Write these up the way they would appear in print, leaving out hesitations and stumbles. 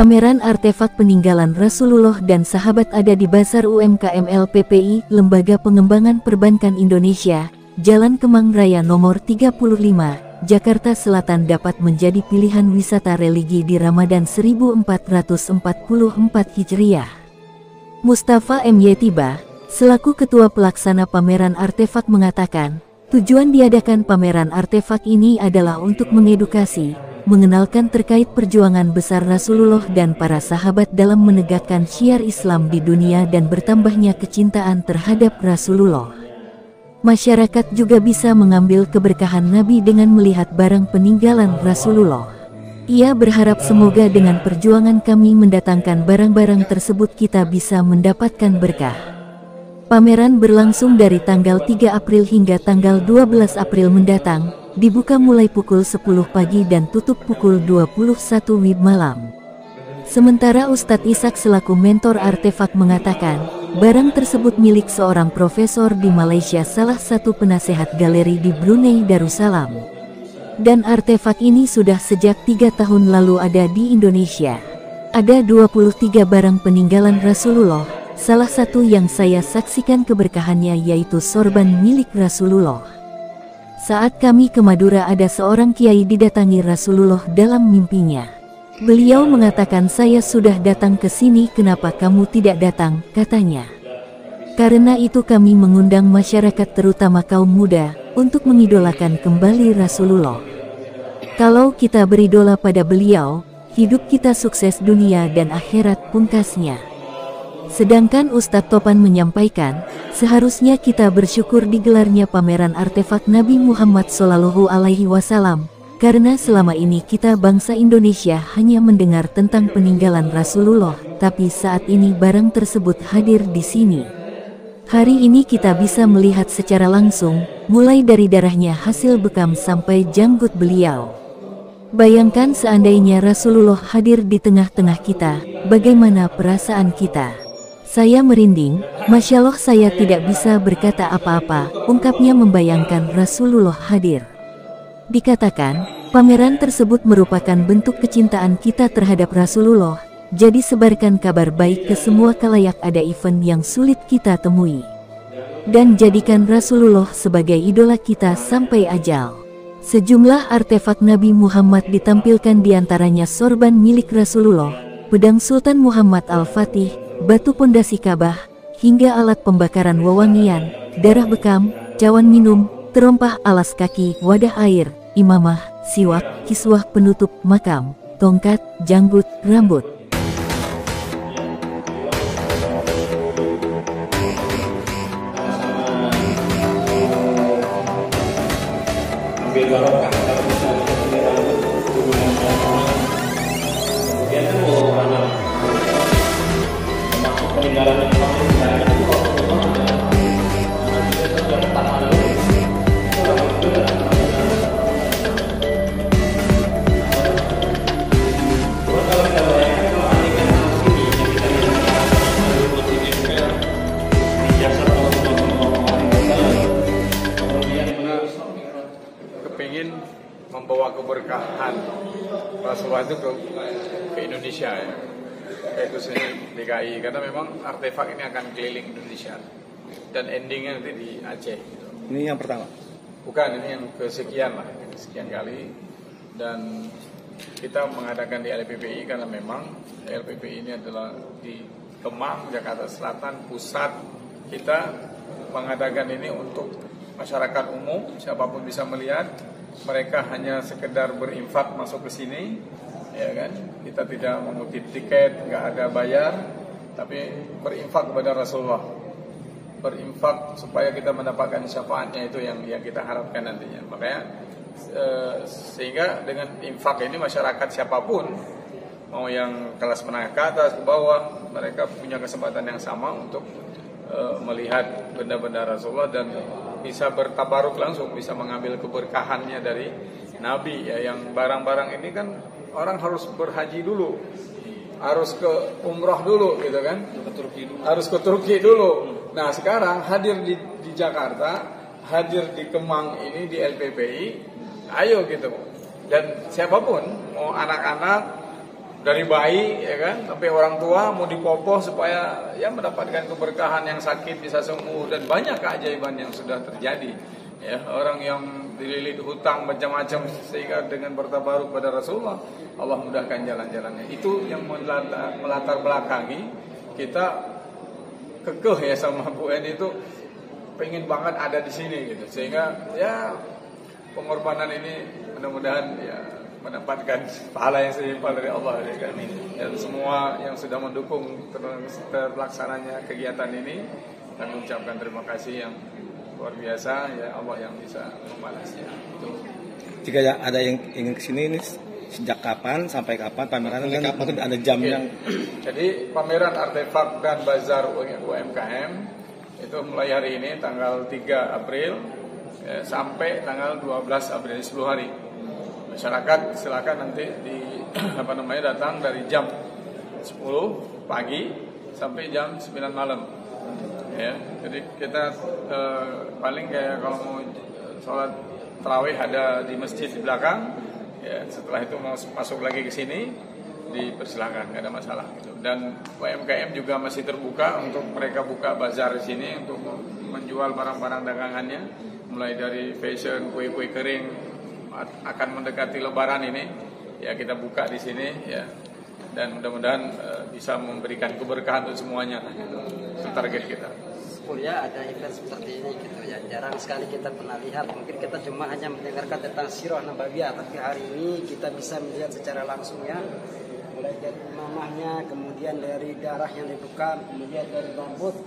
Pameran artefak peninggalan Rasulullah dan sahabat ada di Bazar UMKM LPPI, Lembaga Pengembangan Perbankan Indonesia, Jalan Kemang Raya nomor 35, Jakarta Selatan dapat menjadi pilihan wisata religi di Ramadan 1444 Hijriah. Mustafa M. Yetiba, selaku Ketua Pelaksana Pameran Artefak mengatakan, tujuan diadakan pameran artefak ini adalah untuk mengedukasi, mengenalkan terkait perjuangan besar Rasulullah dan para sahabat dalam menegakkan syiar Islam di dunia dan bertambahnya kecintaan terhadap Rasulullah. Masyarakat juga bisa mengambil keberkahan Nabi dengan melihat barang peninggalan Rasulullah. Ia berharap semoga dengan perjuangan kami mendatangkan barang-barang tersebut kita bisa mendapatkan berkah. Pameran berlangsung dari tanggal 3 April hingga tanggal 12 April mendatang, dibuka mulai pukul 10 pagi dan tutup pukul 21 WIB malam. Sementara Ustadz Ishak selaku mentor artefak mengatakan, barang tersebut milik seorang profesor di Malaysia, salah satu penasehat galeri di Brunei Darussalam. Dan artefak ini sudah sejak 3 tahun lalu ada di Indonesia. Ada 23 barang peninggalan Rasulullah, salah satu yang saya saksikan keberkahannya yaitu sorban milik Rasulullah. Saat kami ke Madura ada seorang kiai didatangi Rasulullah dalam mimpinya. Beliau mengatakan, saya sudah datang ke sini, kenapa kamu tidak datang, katanya. Karena itu kami mengundang masyarakat terutama kaum muda, untuk mengidolakan kembali Rasulullah. Kalau kita beridola pada beliau, hidup kita sukses dunia dan akhirat, pungkasnya. Sedangkan Ustadz Topan menyampaikan, seharusnya kita bersyukur digelarnya pameran artefak Nabi Muhammad SAW, karena selama ini kita bangsa Indonesia hanya mendengar tentang peninggalan Rasulullah, tapi saat ini barang tersebut hadir di sini. Hari ini kita bisa melihat secara langsung, mulai dari darahnya hasil bekam sampai janggut beliau. Bayangkan seandainya Rasulullah hadir di tengah-tengah kita, bagaimana perasaan kita? Saya merinding, Masya Allah, saya tidak bisa berkata apa-apa, ungkapnya membayangkan Rasulullah hadir. Dikatakan, pameran tersebut merupakan bentuk kecintaan kita terhadap Rasulullah, jadi sebarkan kabar baik ke semua khalayak, ada event yang sulit kita temui. Dan jadikan Rasulullah sebagai idola kita sampai ajal. Sejumlah artefak Nabi Muhammad ditampilkan, diantaranya sorban milik Rasulullah, pedang Sultan Muhammad Al-Fatih, batu pondasi Ka'bah, hingga alat pembakaran wewangian, darah bekam, cawan minum, terompah, alas kaki, wadah air, imamah, siwak, kiswah penutup makam, tongkat, janggut, rambut. Kepingin membawa keberkahan Rasulullah itu ke Indonesia, ya, yaitu sini DKI, karena memang artefak ini akan keliling Indonesia dan endingnya nanti di Aceh gitu. Ini yang pertama? Bukan, ini yang kesekian lah, sekian kali. Dan kita mengadakan di LPPI karena memang LPPI ini adalah di Kemang, Jakarta Selatan, pusat. Kita mengadakan ini untuk masyarakat umum, siapapun bisa melihat. Mereka hanya sekedar berinfak masuk ke sini, ya kan? Kita tidak mengutip tiket, nggak ada bayar, tapi berinfak kepada Rasulullah, berinfak supaya kita mendapatkan syafaatnya, itu yang kita harapkan nantinya. Makanya sehingga dengan infak ini masyarakat siapapun, mau yang kelas menengah ke atas ke bawah, mereka punya kesempatan yang sama untuk melihat benda-benda Rasulullah dan bisa bertabaruk langsung, bisa mengambil keberkahannya dari Nabi, ya. Yang barang-barang ini kan orang harus berhaji dulu, harus ke umrah dulu, gitu kan? Harus ke Turki dulu. Nah, sekarang hadir di Jakarta, hadir di Kemang ini di LPPI, ayo gitu. Dan siapapun, mau anak-anak, dari bayi ya kan sampai orang tua mau dipopoh supaya ya mendapatkan keberkahan, yang sakit bisa sembuh, dan banyak keajaiban yang sudah terjadi ya. Orang yang dililit hutang macam-macam sehingga dengan bertabaruk pada Rasulullah Allah mudahkan jalan-jalannya. Itu yang melatar belakangi kita kekeh ya sama Bu Eni itu pengen banget ada di sini gitu, sehingga ya pengorbanan ini mudah-mudahan ya mendapatkan pahala yang setimpal dari Allah ya kan. Dan semua yang sudah mendukung terlaksananya kegiatan ini, kami ucapkan terima kasih yang luar biasa ya, Allah yang bisa membalasnya. Itu. Jika ada yang ingin kesini ini sejak kapan sampai kapan pameran, kan mungkin ada jam yang. Jadi pameran artefak dan bazar UMKM itu mulai hari ini tanggal 3 April sampai tanggal 12 April, 10 hari. Masyarakat silakan nanti datang dari jam 10 pagi sampai jam 9 malam. Ya, jadi kita paling kayak kalau mau sholat tarawih ada di masjid di belakang. Ya, setelah itu mau masuk lagi ke sini dipersilakan, nggak ada masalah. Gitu. Dan UMKM juga masih terbuka untuk mereka buka bazar di sini untuk menjual barang-barang dagangannya, mulai dari fashion, kue-kue kering. Akan mendekati Lebaran ini, ya kita buka di sini ya, dan mudah-mudahan bisa memberikan keberkahan untuk semuanya. Itu target kita. Kuliah ada event seperti ini gitu ya, jarang sekali kita pernah lihat. Mungkin kita cuma hanya mendengarkan tentang Sirah Nabawiyah, tapi hari ini kita bisa melihat secara langsung ya, mulai dari mamahnya, kemudian dari darah yang dibuka, kemudian dari rambut.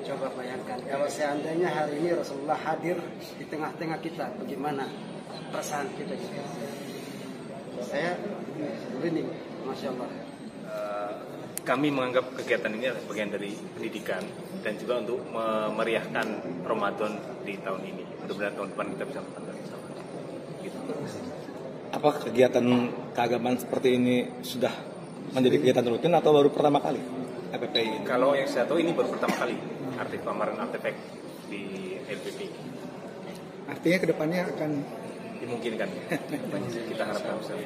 Coba bayangkan kalau seandainya hari ini Rasulullah hadir di tengah-tengah kita, bagaimana perasaan kita gitu. Saya ini, Masya Allah. Kami menganggap kegiatan ini adalah bagian dari pendidikan dan juga untuk memeriahkan Ramadan di tahun ini. Mudah-mudahan tahun depan kita bisa melakukan bersama. Gitu. Apa kegiatan keagamaan seperti ini sudah menjadi kegiatan rutin atau baru pertama kali LPPI ini? Kalau yang saya tahu ini baru pertama kali pameran artefak di LPPI. Artinya kedepannya akan dimungkinkan. Kita harapkan bisa.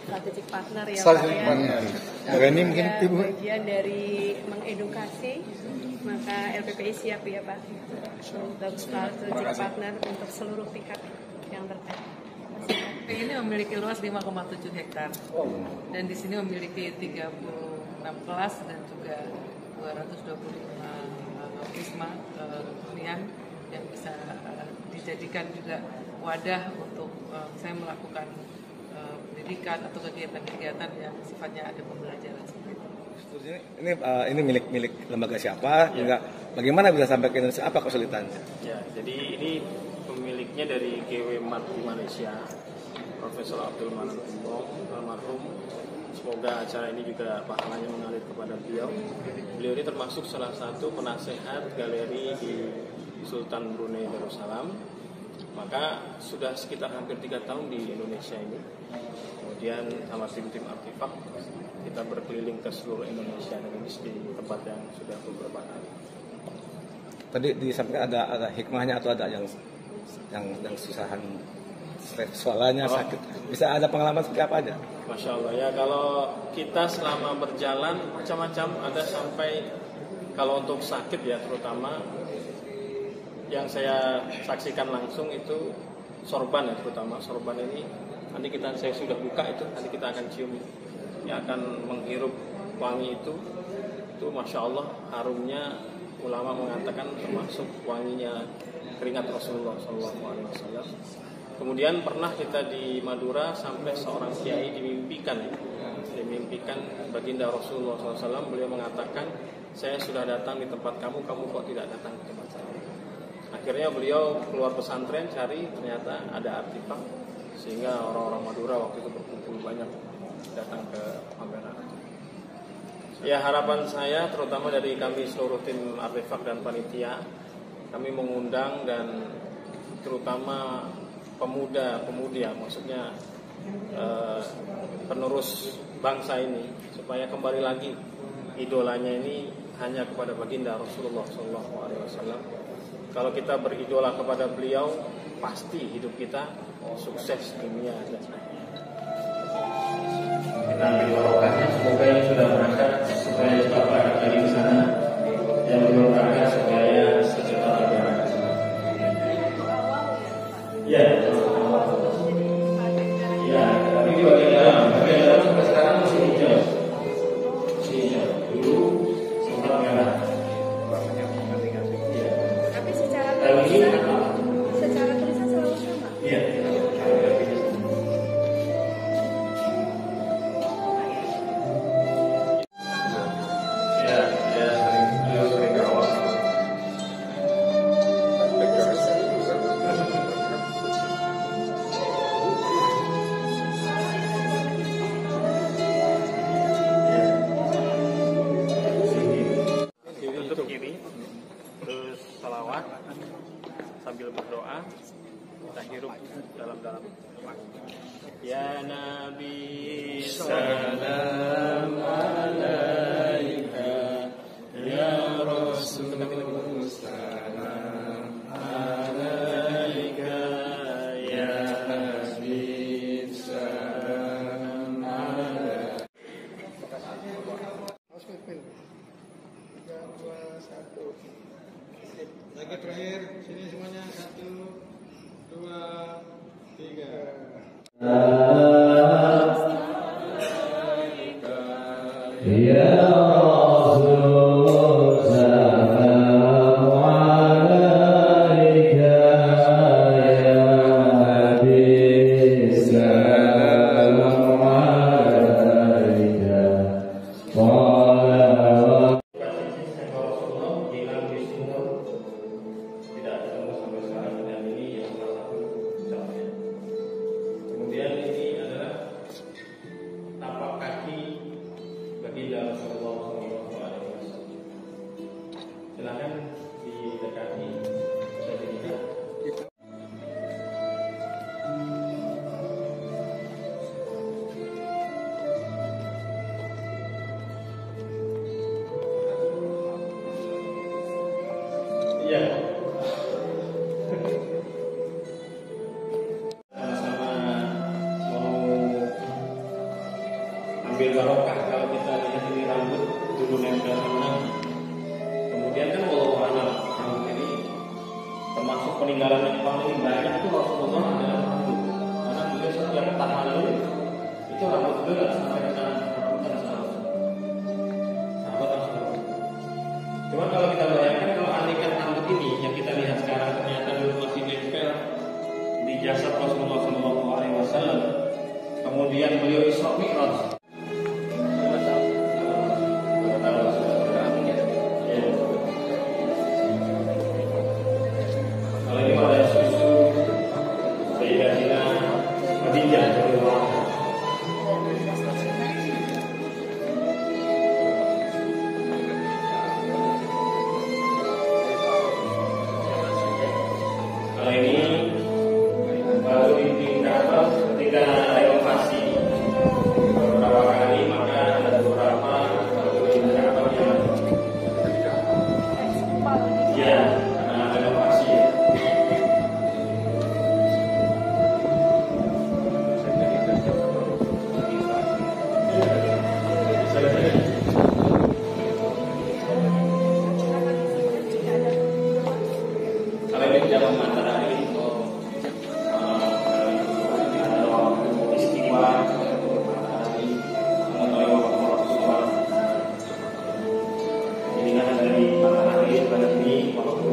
Strategic partner ya Pak ya. Ini mungkin Ibu Bagian dari mengedukasi, maka LPPI siap ya Pak untuk strategic partner untuk seluruh pihak yang terkait. Ini memiliki luas 5,7 hektar dan di sini memiliki 36 kelas dan juga 225 wisma hunian yang bisa dijadikan juga wadah untuk saya melakukan pendidikan atau kegiatan-kegiatan yang sifatnya ada pembelajaran. Ini milik lembaga siapa? Ya. Hingga bagaimana bisa sampai ke Indonesia? Apa kesulitannya? Ya, jadi ini pemiliknya dari GW Mart di Malaysia, Profesor Abdul Manan almarhum. Semoga acara ini juga pahalanya mengalir kepada beliau. Beliau ini termasuk salah satu penasehat galeri di Sultan Brunei Darussalam. Maka sudah sekitar hampir 3 tahun di Indonesia ini. Kemudian sama tim-tim artefak kita berkeliling ke seluruh Indonesia dan ini di tempat yang sudah beberapa kali. Tadi disampaikan ada hikmahnya atau ada yang susahan suaranya sakit. Bisa ada pengalaman seperti apa aja? Masya Allah ya, kalau kita selama berjalan macam-macam ada sampai kalau untuk sakit ya terutama yang saya saksikan langsung itu sorban ya, terutama sorban ini nanti saya sudah buka itu nanti kita akan cium yang akan menghirup wangi itu Masya Allah harumnya, ulama mengatakan termasuk wanginya keringat Rasulullah SAW. Kemudian pernah kita di Madura sampai seorang kiai dimimpikan baginda Rasulullah SAW. Beliau mengatakan, saya sudah datang di tempat kamu kok tidak datang ke tempat saya. Akhirnya beliau keluar pesantren cari, ternyata ada artefak, sehingga orang-orang Madura waktu itu berkumpul banyak datang ke pameran. Ya, harapan saya terutama dari kami seluruh tim artefak dan panitia, kami mengundang dan terutama pemuda-pemudi, maksudnya penerus bangsa ini supaya kembali lagi idolanya ini hanya kepada baginda Rasulullah SAW. Kalau kita beridola kepada beliau, pasti hidup kita sukses dunia dan akhirat. kita ambil barokahnya. Semoga yang sudah berangkat supaya cepat berangkat lagi ke sana, yang belum berangkat supaya secepat berangkat. Ya, ya, tapi di bagian dalam sampai sekarang masih hijau, dulu sempat merah. Tapi secara tulisan selalu sama. Iya. Untuk kiri, terus salawat sambil berdoa, kita hirup dalam-dalam. Ya Nabi salam alaika, ya Rasul salam alaika, ya Habib salam alaika. Lagi terakhir, sini semuanya 1, 2, 3. Ya Rasul salam alaika, ya Habib salam alaika. Kemudian ini adalah tapak kaki baginda Rasulullah SAW. Silakan didekati, bisa dilihat. Iya. Ambil barokah. Kalau kita lihat ini rambut dulu nempel tenang, kemudian kan walau alam rambut ini termasuk peninggalan yang paling banyak itu Rasulullah adalah rambut, karena beliau setiap tahallul itu rambut beliau sampai dengan rambutan sahabat Rasulullah. Cuma kalau kita bayangkan kalau aneka rambut ini yang kita lihat sekarang ternyata dulu masih nempel di jasad Rasulullah SAW, kemudian beliau Isra Mi'raj. Kalau ini baru ditinggalkan ketika renovasi beberapa kali, maka ada beberapa ditinggalkan yang karena renovasi. Kalau ini dalam antara itu istimewa ini kan dari matahari pada ini waktu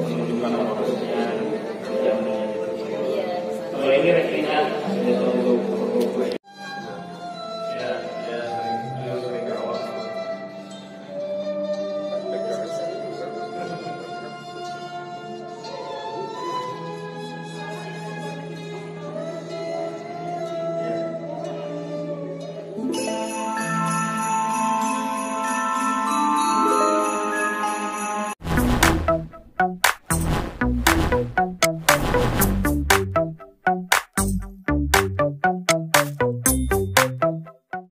menunjukkan prosesnya jamnya. Kalau ini replika untuk ya